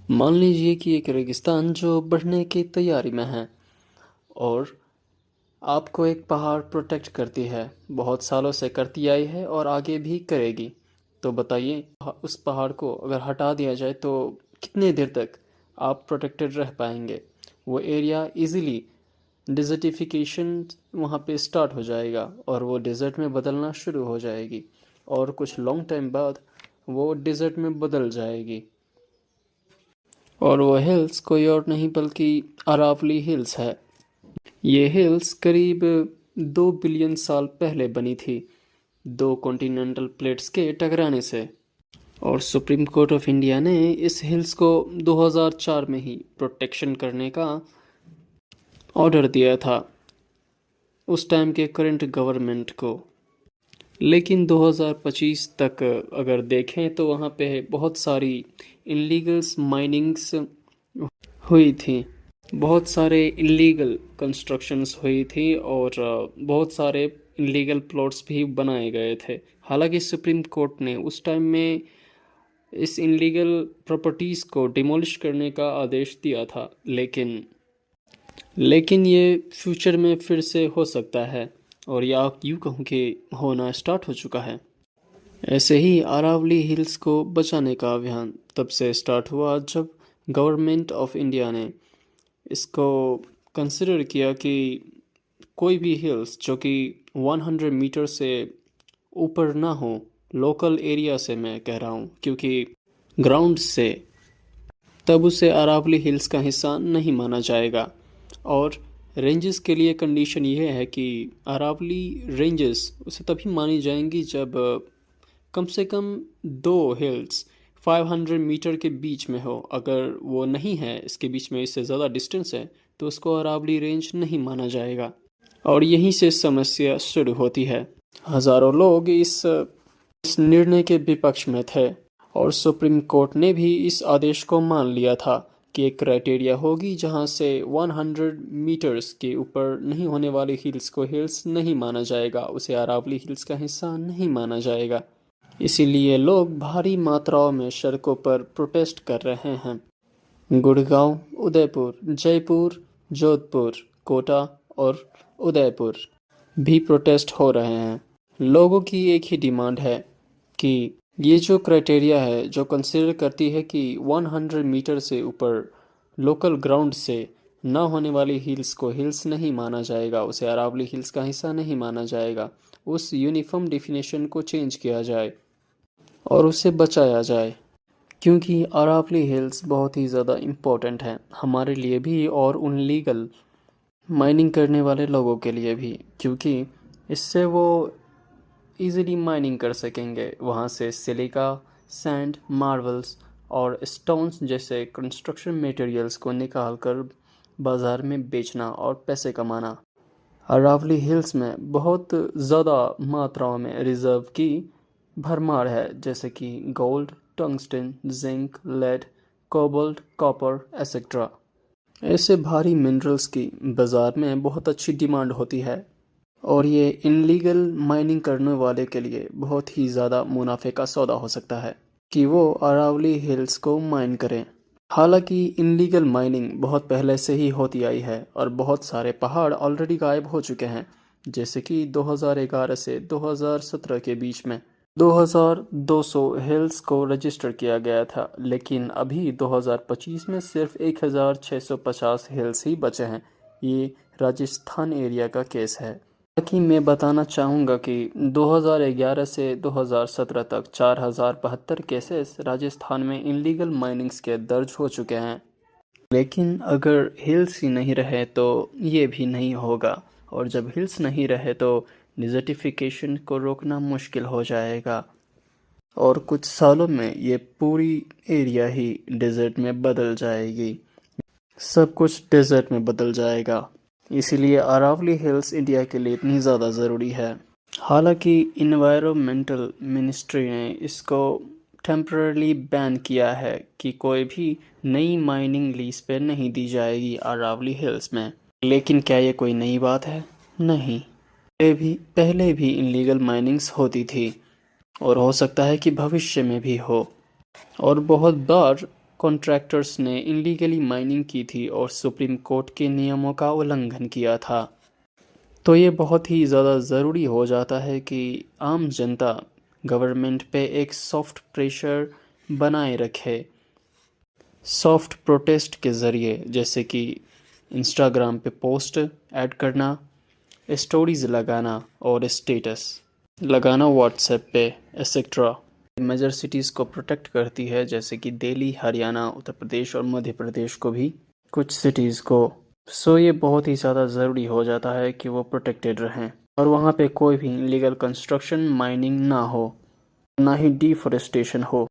मान लीजिए कि एक रेगिस्तान जो बढ़ने की तैयारी में है और आपको एक पहाड़ प्रोटेक्ट करती है, बहुत सालों से करती आई है और आगे भी करेगी। तो बताइए, उस पहाड़ को अगर हटा दिया जाए तो कितने देर तक आप प्रोटेक्टेड रह पाएंगे? वो एरिया इजीली डिज़र्टिफिकेशन वहाँ पे स्टार्ट हो जाएगा और वो डेजर्ट में बदलना शुरू हो जाएगी और कुछ लॉन्ग टाइम बाद वो डेजर्ट में बदल जाएगी। और वो हिल्स कोई और नहीं बल्कि अरावली हिल्स है। ये हिल्स करीब 2 बिलियन साल पहले बनी थी, दो कॉन्टिनेंटल प्लेट्स के टकराने से। और सुप्रीम कोर्ट ऑफ इंडिया ने इस हिल्स को 2004 में ही प्रोटेक्शन करने का ऑर्डर दिया था उस टाइम के करंट गवर्नमेंट को। लेकिन 2025 तक अगर देखें तो वहाँ पे बहुत सारी इलीगल्स माइनिंग्स हुई थी, बहुत सारे इलीगल कंस्ट्रक्शंस हुई थी और बहुत सारे इलीगल प्लॉट्स भी बनाए गए थे। हालांकि सुप्रीम कोर्ट ने उस टाइम में इस इलीगल प्रॉपर्टीज़ को डिमोलिश करने का आदेश दिया था, लेकिन ये फ्यूचर में फिर से हो सकता है और या यूँ कहूँ कि होना स्टार्ट हो चुका है। ऐसे ही अरावली हिल्स को बचाने का अभियान तब से स्टार्ट हुआ जब गवर्नमेंट ऑफ इंडिया ने इसको कंसिडर किया कि कोई भी हिल्स जो कि 100 मीटर से ऊपर ना हो, लोकल एरिया से मैं कह रहा हूँ क्योंकि ग्राउंड से, तब उसे अरावली हिल्स का हिस्सा नहीं माना जाएगा। और रेंजेस के लिए कंडीशन ये है कि अरावली रेंजेस उसे तभी मानी जाएंगी जब कम से कम दो हिल्स 500 मीटर के बीच में हो। अगर वो नहीं है, इसके बीच में इससे ज़्यादा डिस्टेंस है, तो उसको अरावली रेंज नहीं माना जाएगा। और यहीं से समस्या शुरू होती है। हज़ारों लोग इस निर्णय के विपक्ष में थे और सुप्रीम कोर्ट ने भी इस आदेश को मान लिया था कि एक क्राइटेरिया होगी जहां से 100 मीटर्स के ऊपर नहीं होने वाली हिल्स को हिल्स नहीं माना जाएगा, उसे अरावली हिल्स का हिस्सा नहीं माना जाएगा। इसीलिए लोग भारी मात्राओं में सड़कों पर प्रोटेस्ट कर रहे हैं। गुड़गांव, उदयपुर, जयपुर, जोधपुर, कोटा और उदयपुर भी प्रोटेस्ट हो रहे हैं। लोगों की एक ही डिमांड है कि ये जो क्राइटेरिया है जो कंसिडर करती है कि 100 मीटर से ऊपर लोकल ग्राउंड से ना होने वाली हिल्स को हिल्स नहीं माना जाएगा, उसे अरावली हिल्स का हिस्सा नहीं माना जाएगा, उस यूनिफॉर्म डिफिनेशन को चेंज किया जाए और उसे बचाया जाए। क्योंकि अरावली हिल्स बहुत ही ज़्यादा इम्पोर्टेंट है हमारे लिए भी और उन लीगल माइनिंग करने वाले लोगों के लिए भी, क्योंकि इससे वो इजीली माइनिंग कर सकेंगे। वहाँ से सिलिका, सैंड, मार्बल्स और स्टोन्स जैसे कंस्ट्रक्शन मटेरियल्स को निकाल कर बाज़ार में बेचना और पैसे कमाना। अरावली हिल्स में बहुत ज़्यादा मात्राओं में रिजर्व की भरमार है, जैसे कि gold, tungsten, zinc, lead, cobalt, copper etcetera. ऐसे भारी मिनरल्स की बाज़ार में बहुत अच्छी डिमांड होती है और ये इनलीगल माइनिंग करने वाले के लिए बहुत ही ज़्यादा मुनाफे का सौदा हो सकता है कि वो अरावली हिल्स को माइन करें। हालांकि इनलीगल माइनिंग बहुत पहले से ही होती आई है और बहुत सारे पहाड़ ऑलरेडी गायब हो चुके हैं, जैसे कि 2011 से 2017 के बीच में 2200 हिल्स को रजिस्टर किया गया था, लेकिन अभी 2025 में सिर्फ 1650 हिल्स ही बचे हैं। ये राजस्थान एरिया का केस है। हालांकि मैं बताना चाहूँगा कि 2011 से 2017 तक 4072 केसेस राजस्थान में इनलीगल माइनिंग्स के दर्ज हो चुके हैं। लेकिन अगर हिल्स ही नहीं रहे तो ये भी नहीं होगा, और जब हिल्स नहीं रहे तो डिजर्टिफिकेशन को रोकना मुश्किल हो जाएगा और कुछ सालों में ये पूरी एरिया ही डेजर्ट में बदल जाएगी। सब कुछ डेजर्ट में बदल जाएगा। इसीलिए अरावली हिल्स इंडिया के लिए इतनी ज़्यादा ज़रूरी है। हालांकि इन्वायरमेंटल मिनिस्ट्री ने इसको टेम्पररी बैन किया है कि कोई भी नई माइनिंग लीज पे नहीं दी जाएगी अरावली हिल्स में। लेकिन क्या ये कोई नई बात है? नहीं, पहले भी इनलीगल माइनिंग्स होती थी और हो सकता है कि भविष्य में भी हो। और बहुत बार कॉन्ट्रैक्टर्स ने इलीगली माइनिंग की थी और सुप्रीम कोर्ट के नियमों का उल्लंघन किया था। तो ये बहुत ही ज़्यादा ज़रूरी हो जाता है कि आम जनता गवर्नमेंट पे एक सॉफ्ट प्रेशर बनाए रखे, सॉफ्ट प्रोटेस्ट के ज़रिए, जैसे कि इंस्टाग्राम पे पोस्ट ऐड करना, स्टोरीज़ लगाना और स्टेटस लगाना व्हाट्सएप पे एक्सेट्रा। मेजर सिटीज़ को प्रोटेक्ट करती है, जैसे कि दिल्ली, हरियाणा, उत्तर प्रदेश और मध्य प्रदेश को भी, कुछ सिटीज़ को। सो ये बहुत ही ज़्यादा ज़रूरी हो जाता है कि वो प्रोटेक्टेड रहें और वहाँ पे कोई भी इलीगल कंस्ट्रक्शन, माइनिंग ना हो, ना ही डिफॉरेस्टेशन हो।